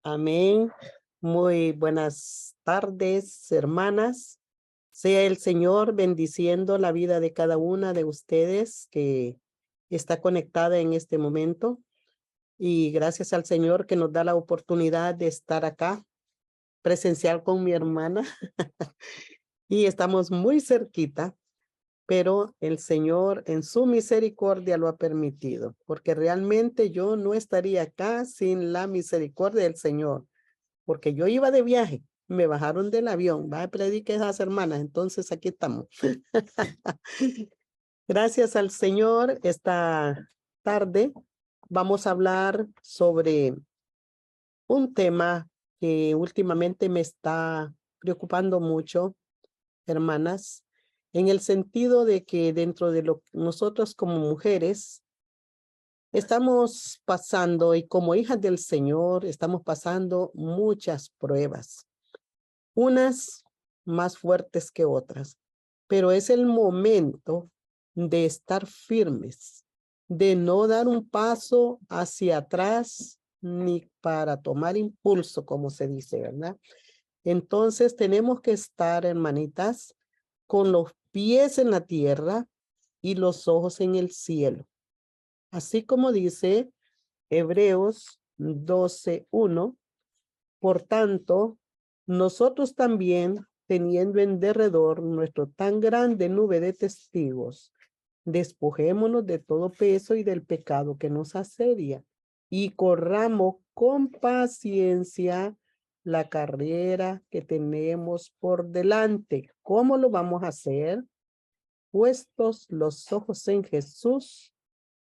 Amén. Muy buenas tardes, hermanas. Sea el Señor bendiciendo la vida de cada una de ustedes que está conectada en este momento. Y gracias al Señor que nos da la oportunidad de estar acá presencial con mi hermana. Y estamos muy cerquita, pero el Señor en su misericordia lo ha permitido, porque realmente yo no estaría acá sin la misericordia del Señor, porque yo iba de viaje, me bajaron del avión, va a predicar a esas hermanas, entonces aquí estamos. Gracias al Señor, esta tarde vamos a hablar sobre un tema que últimamente me está preocupando mucho, hermanas, en el sentido de que dentro de lo que nosotros como mujeres estamos pasando y como hijas del Señor estamos pasando muchas pruebas, unas más fuertes que otras, pero es el momento de estar firmes, de no dar un paso hacia atrás ni para tomar impulso, como se dice, ¿verdad? Entonces tenemos que estar, hermanitas, con los pies en la tierra y los ojos en el cielo. Así como dice Hebreos 12:1, por tanto, nosotros también, teniendo en derredor nuestro tan grande nube de testigos, despojémonos de todo peso y del pecado que nos asedia y corramos con paciencia la carrera que tenemos por delante. ¿Cómo lo vamos a hacer? Puestos los ojos en Jesús,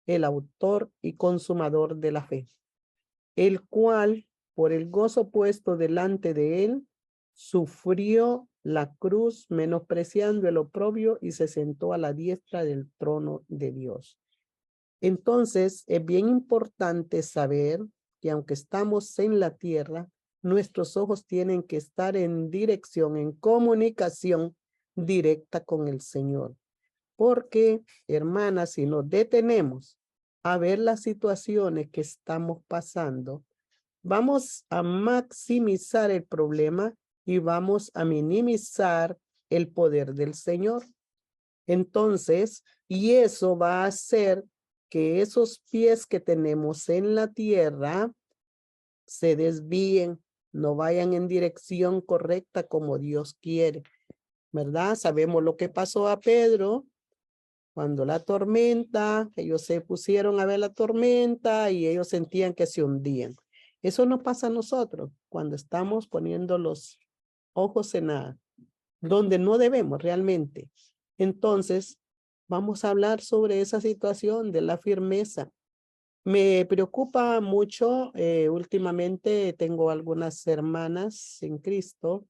el autor y consumador de la fe, el cual, por el gozo puesto delante de él, sufrió la cruz, menospreciando el oprobio, y se sentó a la diestra del trono de Dios. Entonces, es bien importante saber que aunque estamos en la tierra, nuestros ojos tienen que estar en dirección, en comunicación directa con el Señor. Porque, hermanas, si nos detenemos a ver las situaciones que estamos pasando, vamos a maximizar el problema y vamos a minimizar el poder del Señor. Entonces, y eso va a hacer que esos pies que tenemos en la tierra se desvíen, no vayan en dirección correcta como Dios quiere, ¿verdad? Sabemos lo que pasó a Pedro cuando la tormenta, ellos se pusieron a ver la tormenta y ellos sentían que se hundían. Eso nos pasa a nosotros cuando estamos poniendo los ojos en donde no debemos realmente. Entonces, vamos a hablar sobre esa situación de la firmeza. Me preocupa mucho, últimamente tengo algunas hermanas en Cristo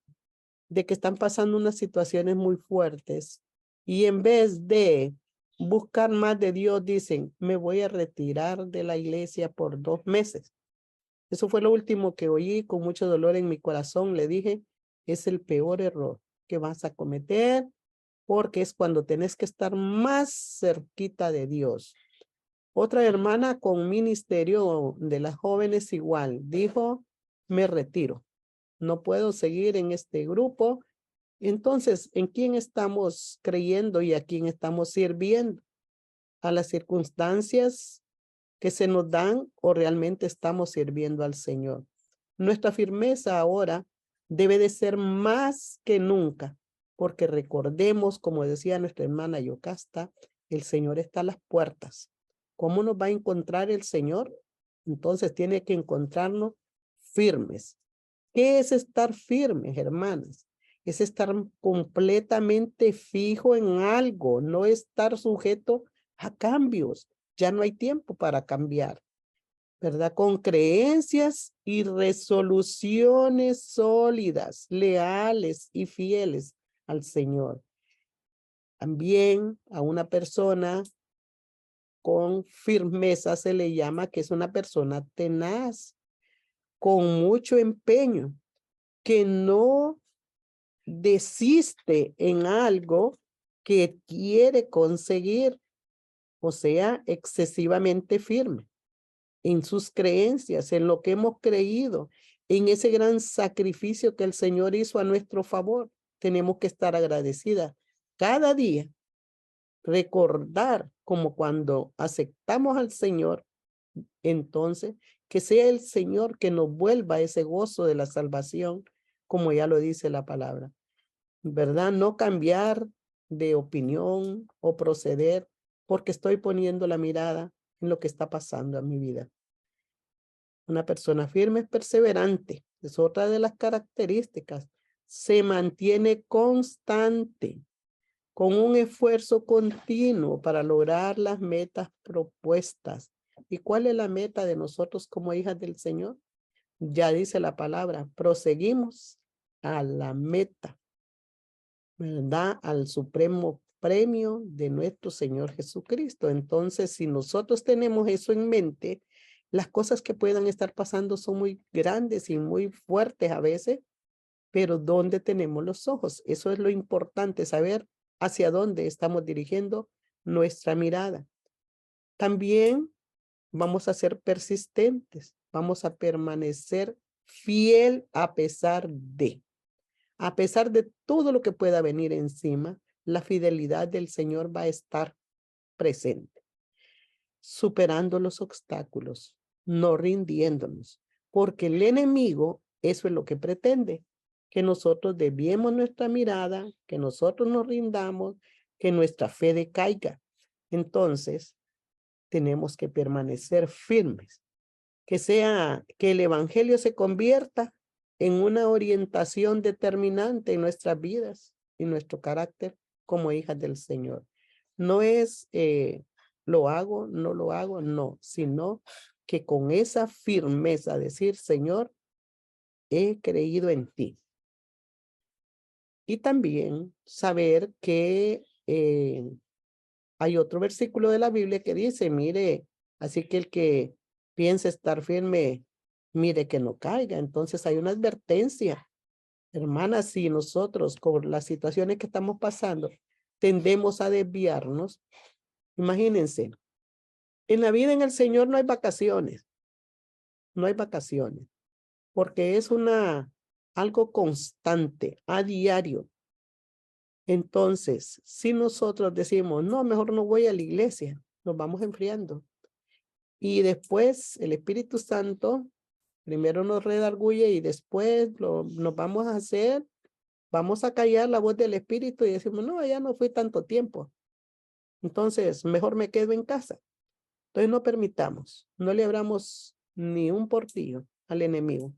de que están pasando unas situaciones muy fuertes y en vez de buscar más de Dios, dicen, me voy a retirar de la iglesia por 2 meses. Eso fue lo último que oí con mucho dolor en mi corazón. Le dije, es el peor error que vas a cometer porque es cuando tenés que estar más cerquita de Dios. Otra hermana con ministerio de las jóvenes igual dijo, me retiro. No puedo seguir en este grupo. Entonces, ¿en quién estamos creyendo y a quién estamos sirviendo? ¿A las circunstancias que se nos dan o realmente estamos sirviendo al Señor? Nuestra firmeza ahora debe de ser más que nunca, porque recordemos, como decía nuestra hermana Yocasta, el Señor está a las puertas. ¿Cómo nos va a encontrar el Señor? Entonces tiene que encontrarnos firmes. ¿Qué es estar firmes, hermanas? Es estar completamente fijo en algo, no estar sujeto a cambios. Ya no hay tiempo para cambiar, ¿verdad? Con creencias y resoluciones sólidas, leales y fieles al Señor. También a una persona con firmeza se le llama que es una persona tenaz, con mucho empeño, que no desiste en algo que quiere conseguir, o sea, excesivamente firme en sus creencias, en lo que hemos creído, en ese gran sacrificio que el Señor hizo a nuestro favor. Tenemos que estar agradecidas cada día, recordar como cuando aceptamos al Señor, entonces que sea el Señor que nos vuelva ese gozo de la salvación, como ya lo dice la palabra, ¿verdad? No cambiar de opinión o proceder porque estoy poniendo la mirada en lo que está pasando en mi vida. Una persona firme es perseverante, es otra de las características. Se mantiene constante, con un esfuerzo continuo para lograr las metas propuestas. ¿Y cuál es la meta de nosotros como hijas del Señor? Ya dice la palabra, proseguimos a la meta, ¿verdad? Al supremo premio de nuestro Señor Jesucristo. Entonces, si nosotros tenemos eso en mente, las cosas que puedan estar pasando son muy grandes y muy fuertes a veces, pero ¿dónde tenemos los ojos? Eso es lo importante, saber hacia dónde estamos dirigiendo nuestra mirada. También vamos a ser persistentes, vamos a permanecer fiel a pesar de todo lo que pueda venir encima, la fidelidad del Señor va a estar presente, superando los obstáculos, no rindiéndonos, porque el enemigo, eso es lo que pretende, que nosotros desviemos nuestra mirada, que nosotros nos rindamos, que nuestra fe decaiga. Entonces, tenemos que permanecer firmes, que el evangelio se convierta en una orientación determinante en nuestras vidas y nuestro carácter como hijas del Señor. No es lo hago, no lo hago, no, sino que con esa firmeza decir, Señor, he creído en ti. Y también saber que hay otro versículo de la Biblia que dice, mire, así que el que piensa estar firme, mire que no caiga. Entonces hay una advertencia. Hermanas, si nosotros con las situaciones que estamos pasando tendemos a desviarnos, imagínense, en la vida en el Señor no hay vacaciones, no hay vacaciones, porque es algo constante, a diario. Entonces, si nosotros decimos, no, mejor no voy a la iglesia, nos vamos enfriando. Y después el Espíritu Santo primero nos redarguye y después nos vamos a hacer, vamos a callar la voz del Espíritu y decimos, no, ya no fui tanto tiempo. Entonces, mejor me quedo en casa. Entonces, no permitamos, no le abramos ni un portillo al enemigo,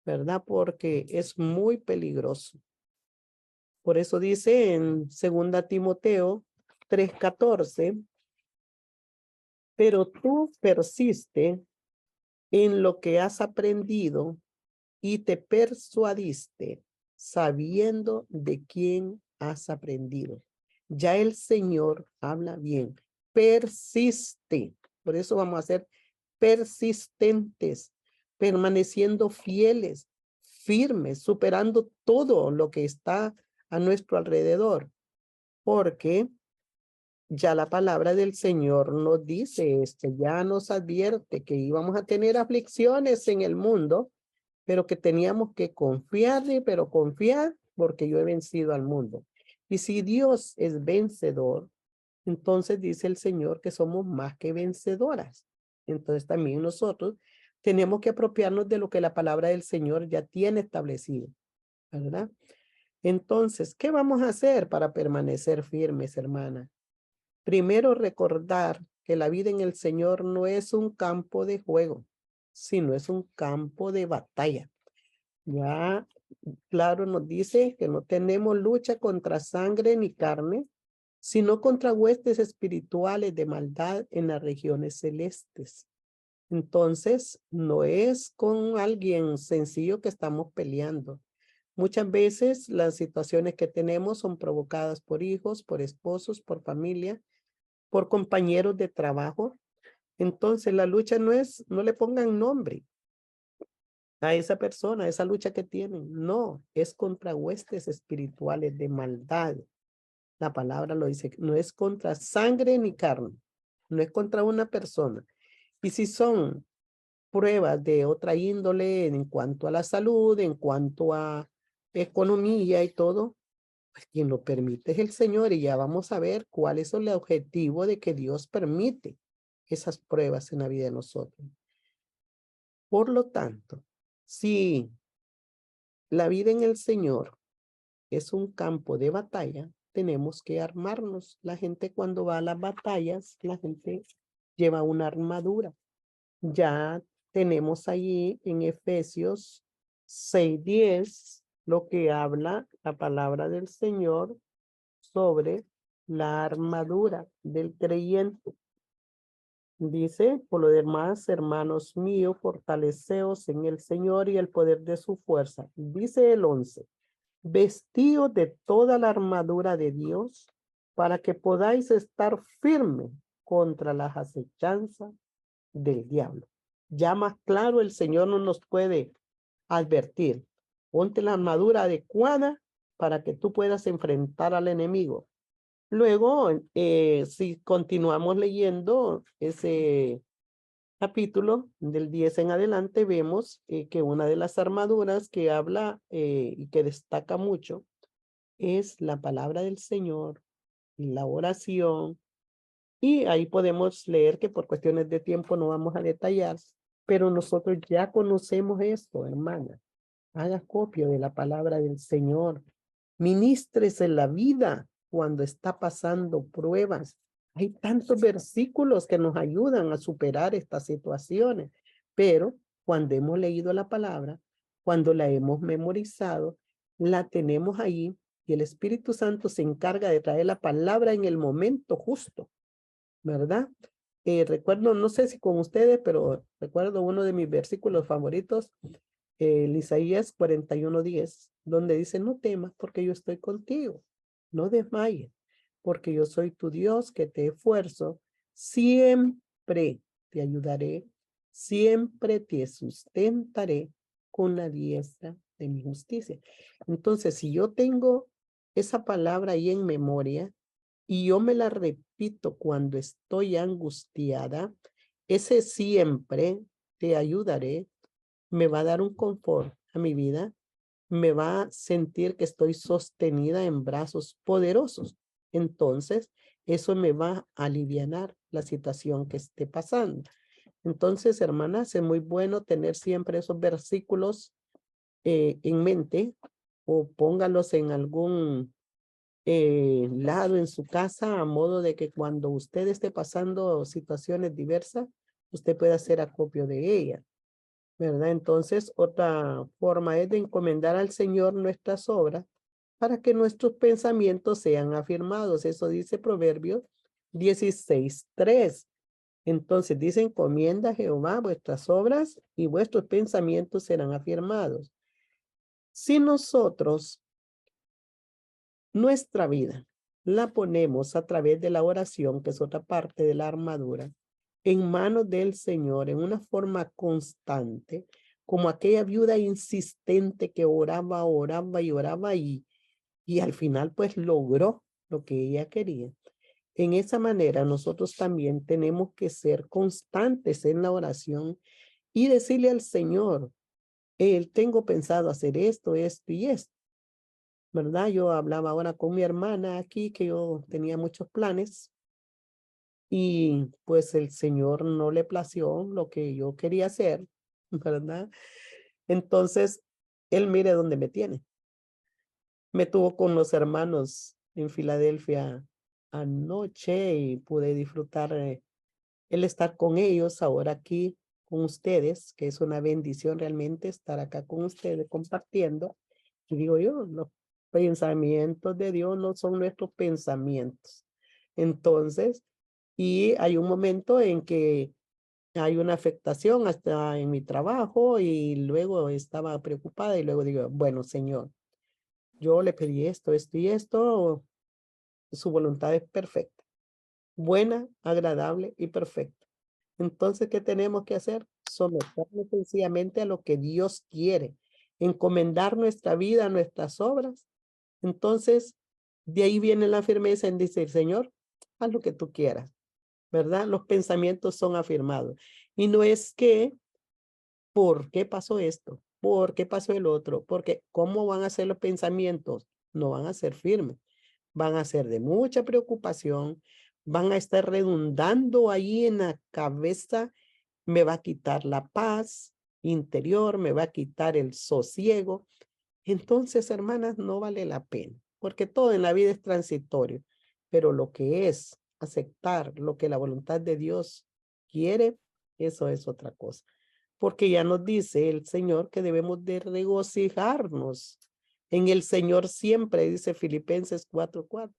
¿verdad? Porque es muy peligroso. Por eso dice en 2 Timoteo 3:14, pero tú persiste en lo que has aprendido y te persuadiste sabiendo de quién has aprendido. Ya el Señor habla bien. Persiste. Por eso vamos a ser persistentes, permaneciendo fieles, firmes, superando todo lo que está a nuestro alrededor. Porque ya la palabra del Señor nos dice esto, ya nos advierte que íbamos a tener aflicciones en el mundo, pero que teníamos que confiarle, pero confiar porque yo he vencido al mundo. Y si Dios es vencedor, entonces dice el Señor que somos más que vencedoras. Entonces también nosotros tenemos que apropiarnos de lo que la palabra del Señor ya tiene establecido, ¿verdad? Entonces, ¿qué vamos a hacer para permanecer firmes, hermana? Primero, recordar que la vida en el Señor no es un campo de juego, sino es un campo de batalla. Ya, claro, nos dice que no tenemos lucha contra sangre ni carne, sino contra huestes espirituales de maldad en las regiones celestes. Entonces, no es con alguien sencillo que estamos peleando. Muchas veces las situaciones que tenemos son provocadas por hijos, por esposos, por familia, por compañeros de trabajo. Entonces, la lucha no le pongan nombre a esa persona, a esa lucha que tienen. No, es contra huestes espirituales de maldad. La palabra lo dice, no es contra sangre ni carne, no es contra una persona. Y si son pruebas de otra índole en cuanto a la salud, en cuanto a economía y todo, pues quien lo permite es el Señor y ya vamos a ver cuál es el objetivo de que Dios permite esas pruebas en la vida de nosotros. Por lo tanto, si la vida en el Señor es un campo de batalla, tenemos que armarnos. La gente cuando va a las batallas, la gente lleva una armadura. Ya tenemos allí en Efesios 6:10 lo que habla la palabra del Señor sobre la armadura del creyente. Dice, por lo demás, hermanos míos, fortaleceos en el Señor y el poder de su fuerza. Dice el 11, vestidos de toda la armadura de Dios para que podáis estar firme contra las acechanzas del diablo. Ya más claro, el Señor no nos puede advertir. Ponte la armadura adecuada para que tú puedas enfrentar al enemigo. Luego, si continuamos leyendo ese capítulo del 10 en adelante, vemos que una de las armaduras que habla y que destaca mucho es la palabra del Señor, la oración, y ahí podemos leer que por cuestiones de tiempo no vamos a detallar, pero nosotros ya conocemos esto, hermana. Haga copia de la palabra del Señor. Ministres en la vida cuando está pasando pruebas. Hay tantos versículos que nos ayudan a superar estas situaciones, pero cuando hemos leído la palabra, cuando la hemos memorizado, la tenemos ahí y el Espíritu Santo se encarga de traer la palabra en el momento justo, ¿verdad? Recuerdo, no sé si con ustedes, pero recuerdo uno de mis versículos favoritos, Isaías 41:10, donde dice, no temas porque yo estoy contigo, no desmayes, porque yo soy tu Dios que te esfuerzo, siempre te ayudaré, siempre te sustentaré con la diestra de mi justicia. Entonces, si yo tengo esa palabra ahí en memoria y yo me la repito cuando estoy angustiada, ese siempre te ayudaré me va a dar un confort a mi vida, me va a sentir que estoy sostenida en brazos poderosos. Entonces, eso me va a alivianar la situación que esté pasando. Entonces, hermanas, es muy bueno tener siempre esos versículos en mente o póngalos en algún lado en su casa a modo de que cuando usted esté pasando situaciones diversas, usted pueda hacer acopio de ellas. ¿Verdad? Entonces, otra forma es de encomendar al Señor nuestras obras para que nuestros pensamientos sean afirmados. Eso dice Proverbios 16:3. Entonces dice, encomienda a Jehová vuestras obras y vuestros pensamientos serán afirmados. Si nosotros nuestra vida la ponemos a través de la oración, que es otra parte de la armadura, en manos del Señor, en una forma constante, como aquella viuda insistente que oraba, oraba y oraba y al final pues logró lo que ella quería. En esa manera nosotros también tenemos que ser constantes en la oración y decirle al Señor, tengo pensado hacer esto, esto y esto. ¿Verdad? Yo hablaba ahora con mi hermana aquí que yo tenía muchos planes y pues el Señor no le plació lo que yo quería hacer, ¿verdad? Entonces, él mire dónde me tiene. Me tuvo con los hermanos en Filadelfia anoche y pude disfrutar el estar con ellos ahora aquí con ustedes, que es una bendición realmente estar acá con ustedes compartiendo. Y digo yo, los pensamientos de Dios no son nuestros pensamientos. Entonces, y hay un momento en que hay una afectación hasta en mi trabajo y luego estaba preocupada y luego digo, bueno, Señor, yo le pedí esto, esto y esto, su voluntad es perfecta, buena, agradable y perfecta. Entonces, ¿qué tenemos que hacer? Someternos sencillamente a lo que Dios quiere, encomendar nuestra vida, nuestras obras. Entonces, De ahí viene la firmeza en decir, Señor, haz lo que tú quieras, ¿verdad? Los pensamientos son afirmados. Y no es que, ¿por qué pasó esto? ¿Por qué pasó el otro? Porque ¿cómo van a ser los pensamientos? No van a ser firmes, van a ser de mucha preocupación, van a estar redundando ahí en la cabeza, me va a quitar la paz interior, me va a quitar el sosiego. Entonces, hermanas, no vale la pena, porque todo en la vida es transitorio, pero lo que es aceptar lo que la voluntad de Dios quiere, eso es otra cosa. Porque ya nos dice el Señor que debemos de regocijarnos en el Señor siempre, dice Filipenses 4:4.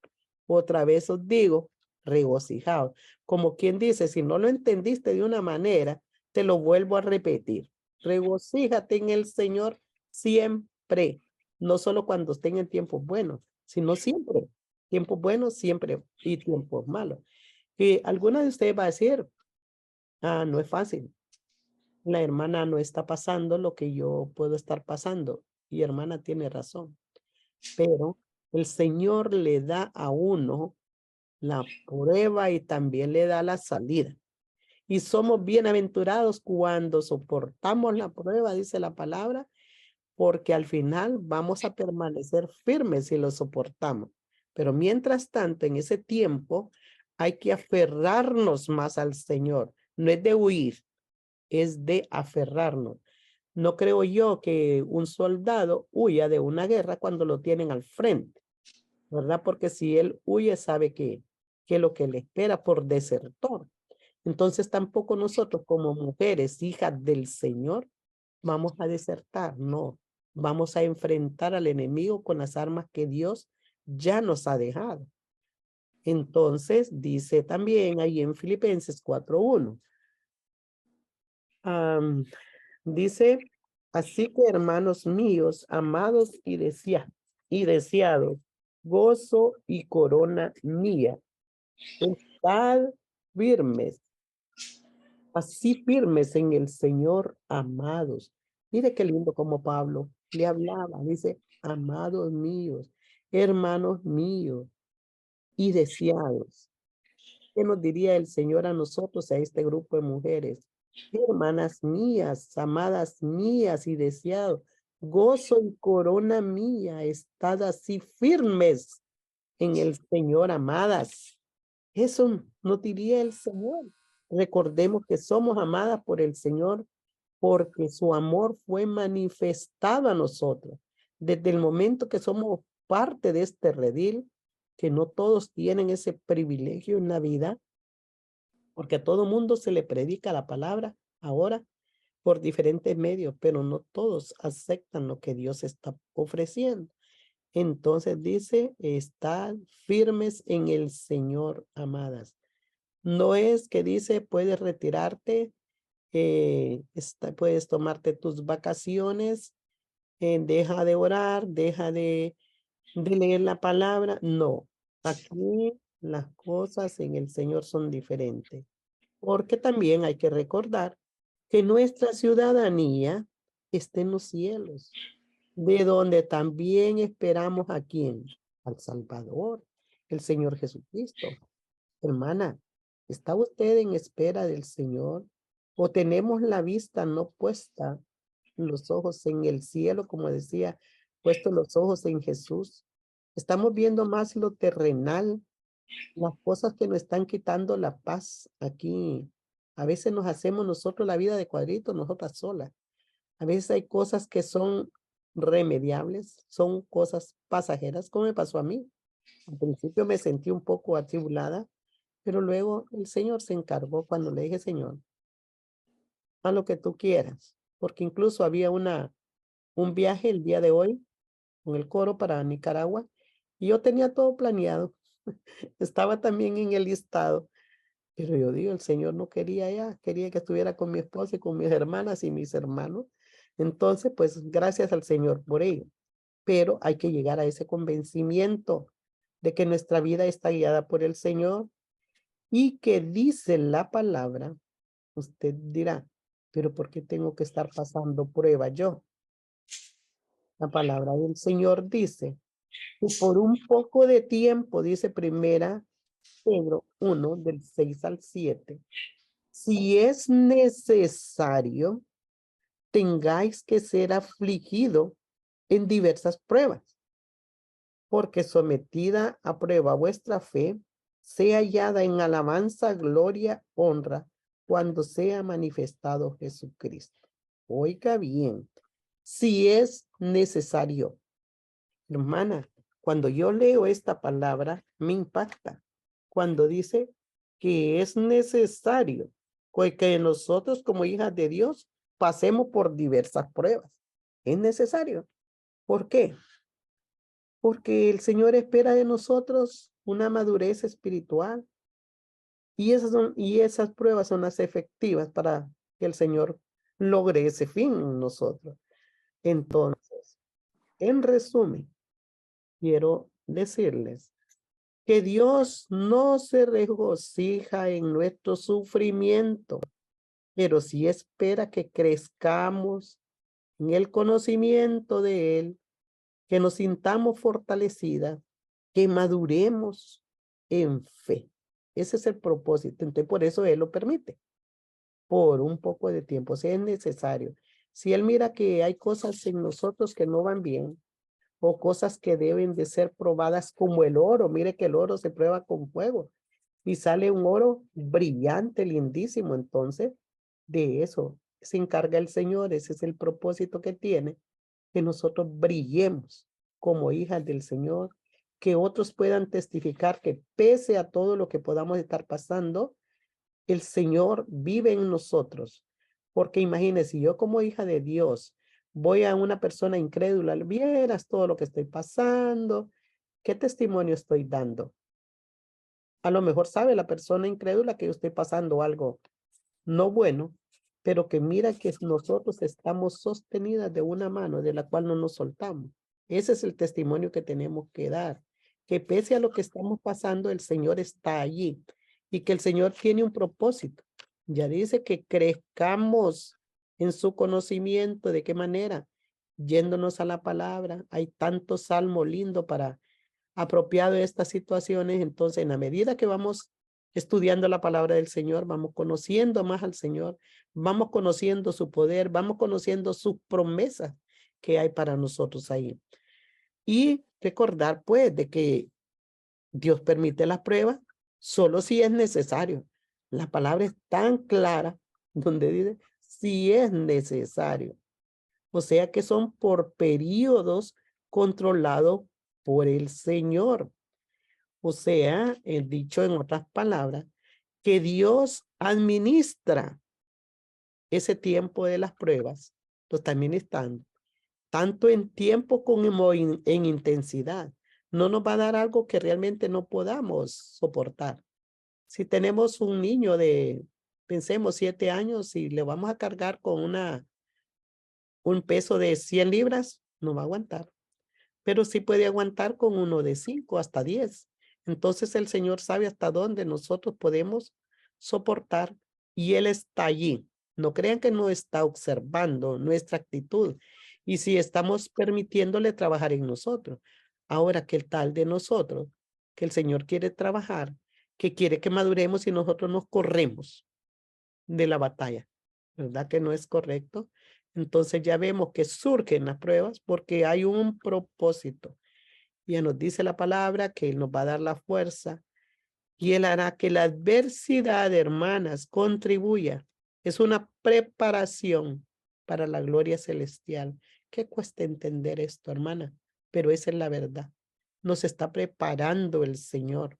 Otra vez os digo, regocijaos. Como quien dice, si no lo entendiste de una manera, te lo vuelvo a repetir. Regocíjate en el Señor siempre, no solo cuando estén en tiempos buenos, sino siempre. Tiempos buenos siempre y tiempos malos. Y alguna de ustedes va a decir, no es fácil. La hermana no está pasando lo que yo puedo estar pasando. Y hermana tiene razón. Pero el Señor le da a uno la prueba y también le da la salida. Y somos bienaventurados cuando soportamos la prueba, dice la palabra, porque al final vamos a permanecer firmes si lo soportamos. Pero mientras tanto, en ese tiempo, hay que aferrarnos más al Señor. No es de huir, es de aferrarnos. No creo yo que un soldado huya de una guerra cuando lo tienen al frente, ¿verdad? Porque si él huye, sabe que lo que le espera por desertor. Entonces tampoco nosotros como mujeres, hijas del Señor, vamos a desertar, no. Vamos a enfrentar al enemigo con las armas que Dios ya nos ha dejado. Entonces dice también ahí en Filipenses 4:1. Dice, así que hermanos míos, amados y deseados, gozo y corona mía, estad firmes, así firmes en el Señor, amados. Mire qué lindo como Pablo le hablaba, dice, amados míos, hermanos míos y deseados. ¿Qué nos diría el Señor a nosotros, a este grupo de mujeres? Hermanas mías, amadas mías y deseados, gozo y corona mía, estad así firmes en el Señor, amadas. Eso nos diría el Señor. Recordemos que somos amadas por el Señor porque su amor fue manifestado a nosotros. Desde el momento que somos parte de este redil, que no todos tienen ese privilegio en la vida, porque a todo mundo se le predica la palabra ahora por diferentes medios, pero no todos aceptan lo que Dios está ofreciendo. Entonces dice, estad firmes en el Señor, amadas. No es que dice, puedes retirarte, puedes tomarte tus vacaciones, deja de orar, deja de leer la palabra. No, aquí las cosas en el Señor son diferentes. Porque también hay que recordar que nuestra ciudadanía está en los cielos, de donde también esperamos a quién, al Salvador, el Señor Jesucristo. Hermana, ¿está usted en espera del Señor? ¿O tenemos la vista no puesta, los ojos en el cielo, como decía, puesto los ojos en Jesús? Estamos viendo más lo terrenal, las cosas que nos están quitando la paz aquí. A veces nos hacemos nosotros la vida de cuadritos, nosotras solas. A veces hay cosas que son remediables, son cosas pasajeras, como me pasó a mí. Al principio me sentí un poco atribulada, pero luego el Señor se encargó cuando le dije, Señor, haz lo que tú quieras. Porque incluso había un viaje el día de hoy con el coro para Nicaragua y yo tenía todo planeado. Estaba también en el listado. Pero yo digo, el Señor no quería ya, quería que estuviera con mi esposa y con mis hermanas y mis hermanos. Entonces, pues gracias al Señor por ello. Pero hay que llegar a ese convencimiento de que nuestra vida está guiada por el Señor y que dice la palabra. Usted dirá, pero ¿por qué tengo que estar pasando prueba yo? La palabra del Señor dice Y por un poco de tiempo, dice primera Pedro 1, del 6 al 7, si es necesario, tengáis que ser afligido en diversas pruebas, porque sometida a prueba vuestra fe, sea hallada en alabanza, gloria, honra, cuando sea manifestado Jesucristo. Oiga bien, si es necesario. Hermana, cuando yo leo esta palabra, me impacta. Cuando dice que es necesario que nosotros como hijas de Dios pasemos por diversas pruebas. Es necesario. ¿Por qué? Porque el Señor espera de nosotros una madurez espiritual y esas pruebas son las efectivas para que el Señor logre ese fin en nosotros. Entonces, en resumen, quiero decirles que Dios no se regocija en nuestro sufrimiento, pero sí espera que crezcamos en el conocimiento de Él, que nos sintamos fortalecidas, que maduremos en fe. Ese es el propósito. Entonces, por eso Él lo permite, por un poco de tiempo, si es necesario. Si Él mira que hay cosas en nosotros que no van bien, o cosas que deben de ser probadas como el oro. Mire que el oro se prueba con fuego y sale un oro brillante, lindísimo. Entonces, de eso se encarga el Señor. Ese es el propósito que tiene, que nosotros brillemos como hijas del Señor, que otros puedan testificar que pese a todo lo que podamos estar pasando, el Señor vive en nosotros. Porque imagínese, yo como hija de Dios voy a una persona incrédula, vieras todo lo que estoy pasando, ¿qué testimonio estoy dando? A lo mejor sabe la persona incrédula que yo estoy pasando algo no bueno, pero que mira que nosotros estamos sostenidas de una mano de la cual no nos soltamos. Ese es el testimonio que tenemos que dar, que pese a lo que estamos pasando, el Señor está allí y que el Señor tiene un propósito. Ya dice que crezcamos en su conocimiento. ¿De qué manera? Yéndonos a la palabra. Hay tanto salmo lindo para apropiado de estas situaciones. Entonces, en la medida que vamos estudiando la palabra del Señor, vamos conociendo más al Señor, vamos conociendo su poder, vamos conociendo sus promesas que hay para nosotros ahí. Y recordar, pues, de que Dios permite las pruebas solo si es necesario. La palabra es tan clara donde dice, si es necesario. O sea que son por periodos controlados por el Señor. O sea, dicho en otras palabras, que Dios administra ese tiempo de las pruebas, lo está administrando, tanto en tiempo como en intensidad. No nos va a dar algo que realmente no podamos soportar. Si tenemos un niño de, pensemos, 7 años y le vamos a cargar con un peso de 100 libras, no va a aguantar. Pero sí puede aguantar con uno de 5 hasta 10. Entonces el Señor sabe hasta dónde nosotros podemos soportar y Él está allí. No crean que no está observando nuestra actitud y si estamos permitiéndole trabajar en nosotros. Ahora, ¿qué tal de nosotros? Que el Señor quiere trabajar, que quiere que maduremos y nosotros nos corremos de la batalla, ¿verdad? Que no es correcto. Entonces ya vemos que surgen las pruebas porque hay un propósito. Ya nos dice la palabra que Él nos va a dar la fuerza y Él hará que la adversidad, hermanas, contribuya. Es una preparación para la gloria celestial. ¿Qué cuesta entender esto, hermana? Pero esa es la verdad. Nos está preparando el Señor,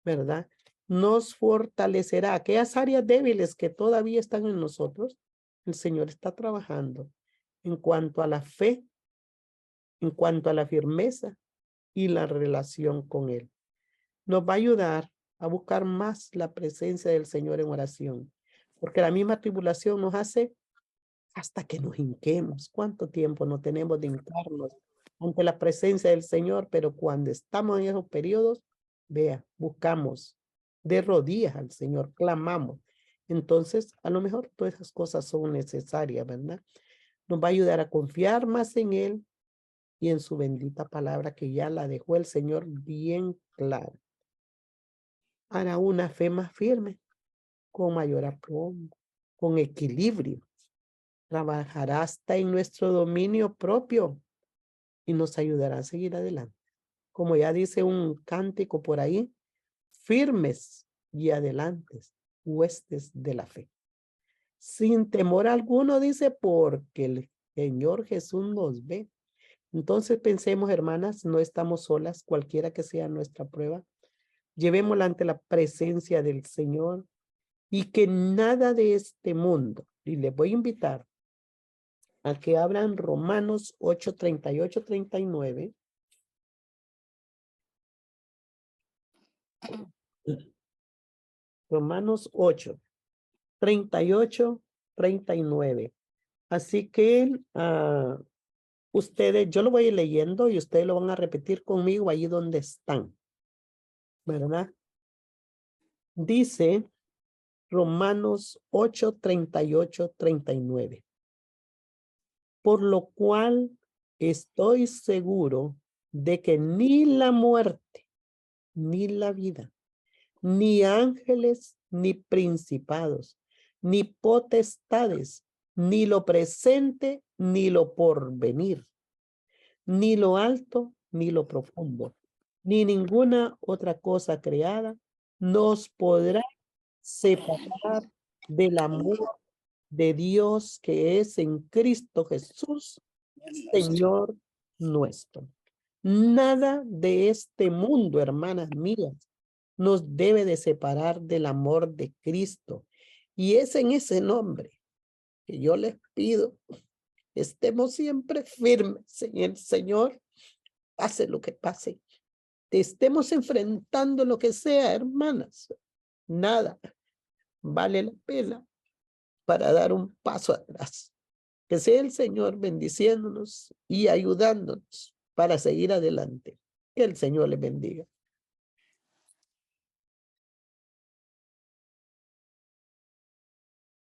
¿verdad? Nos fortalecerá. Aquellas áreas débiles que todavía están en nosotros, el Señor está trabajando en cuanto a la fe, en cuanto a la firmeza y la relación con Él. Nos va a ayudar a buscar más la presencia del Señor en oración, porque la misma tribulación nos hace hasta que nos hinquemos. ¿Cuánto tiempo no tenemos de hincarnos ante la presencia del Señor? Pero cuando estamos en esos periodos, vea, buscamos de rodillas al Señor, clamamos. Entonces, a lo mejor todas esas cosas son necesarias, ¿verdad? Nos va a ayudar a confiar más en Él, y en su bendita palabra que ya la dejó el Señor bien clara. Hará una fe más firme, con mayor aplomo, con equilibrio. Trabajará hasta en nuestro dominio propio y nos ayudará a seguir adelante. Como ya dice un cántico por ahí, firmes y adelantes, huestes de la fe. Sin temor alguno, dice, porque el Señor Jesús nos ve. Entonces pensemos, hermanas, no estamos solas, cualquiera que sea nuestra prueba. Llevémosla ante la presencia del Señor y que nada de este mundo, y les voy a invitar a que abran Romanos 8, 38, 39. Romanos 8, 38, 39. Así que ustedes, yo lo voy leyendo y ustedes lo van a repetir conmigo ahí donde están, ¿verdad? Dice Romanos 8, 38, 39. Por lo cual estoy seguro de que ni la muerte, ni la vida, ni ángeles, ni principados, ni potestades, ni lo presente, ni lo porvenir, ni lo alto, ni lo profundo, ni ninguna otra cosa creada nos podrá separar del amor de Dios que es en Cristo Jesús, Señor nuestro. Nada de este mundo, hermanas mías, nos debe de separar del amor de Cristo. Y es en ese nombre que yo les pido, estemos siempre firmes en el Señor, pase lo que pase. Te estemos enfrentando lo que sea, hermanas. Nada vale la pena para dar un paso atrás. Que sea el Señor bendiciéndonos y ayudándonos para seguir adelante. Que el Señor les bendiga.